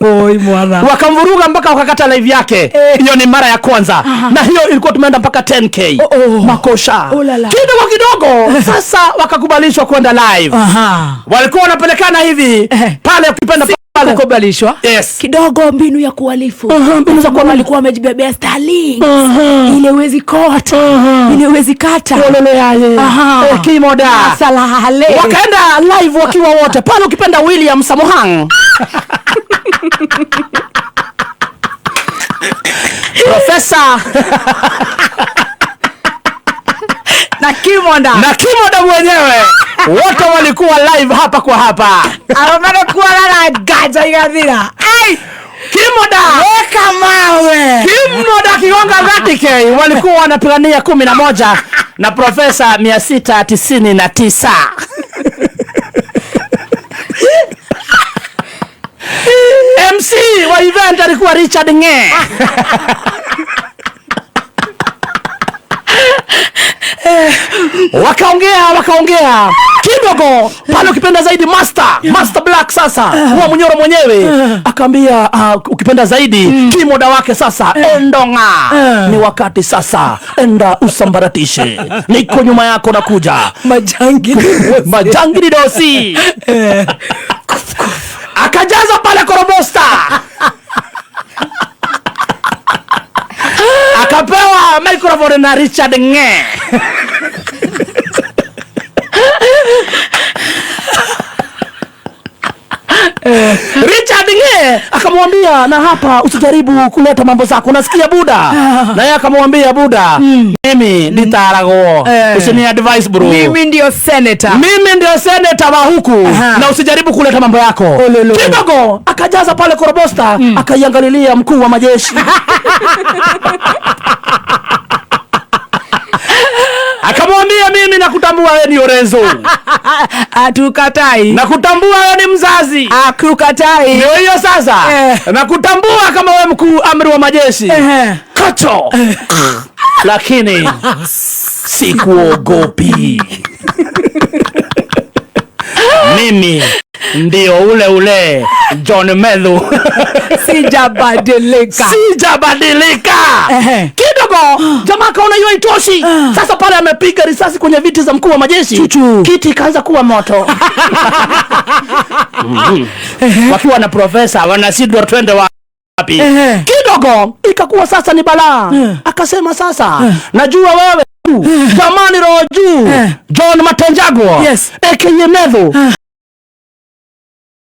Oi mwana. Wakamvuruga mpaka wakakata live yake. Hiyo ni mara ya kwanza. Na hiyo ilikuwa tumeenda mpaka 10k. Makosha. Kidogo sasa wakakubalishwa kwenda live. Walikuwa wanapelekana hivi pale ukipenda pale kukubalishwa. Yes. Kidogo mbinu ya kuhalifu. Mbinu za kuhalifu. Walikuwa wamejibebea Starlink. Ile wezi kota. Ile wezi kata. Kimoda. Salale. Wakaenda live wakiwa wote. Pale ukipenda William Samohang. Profesa na Kimoda mwenyewe wote walikuwa live hapa kwa hapa. Anataka kuwa na gaja igathira. Kimoda weka mawe. Kimoda kigonga 30k walikuwa wanapigania 11 na Profesa 699. MC wa event alikuwa Richard Nge. Wakaongea kidogo pale ukipenda zaidi Master Black sasa huwa Munyoro mwenyewe akaambia ukipenda zaidi Kimoda wake sasa endonga ni wakati sasa enda usambaratishe niko nyuma yako nakuja majangili dosi akajaza pale Korobosta akapewa microphone na Richard Nge. Richard Nge akamwambia na hapa usijaribu kuleta mambo zako unasikia Buda. Na yeye akamwambia Buda mimi nitarago usini advice bro. Mimi ndio senator wa huku na usijaribu kuleta mambo yako. Kidogo akajaza pale Korobosta akaiangalilia mkuu wa majeshi. Akamwambia mimi nakutambua wewe ni Orenzo. Atukatai. Nakutambua wewe ni mzazi. Akukatai. Ndio hiyo sasa. Nakutambua kama wewe mkuu amri wa majeshi. Kacho. Lakini sikuogopi. Mimi ndio ule John Medhu. Sijabadilika. Kidogo jamaa kaona hiyo itoshi. Sasa pale amepiga risasi kwenye viti za mkuu wa majeshi. Kiti kaanza kuwa moto. Wakiwa na profesa wanasidwa twende wapi. Kidogo ikakuwa sasa ni balaa. Akasema sasa najua wewe jamani roju John Matenjago aka Medhu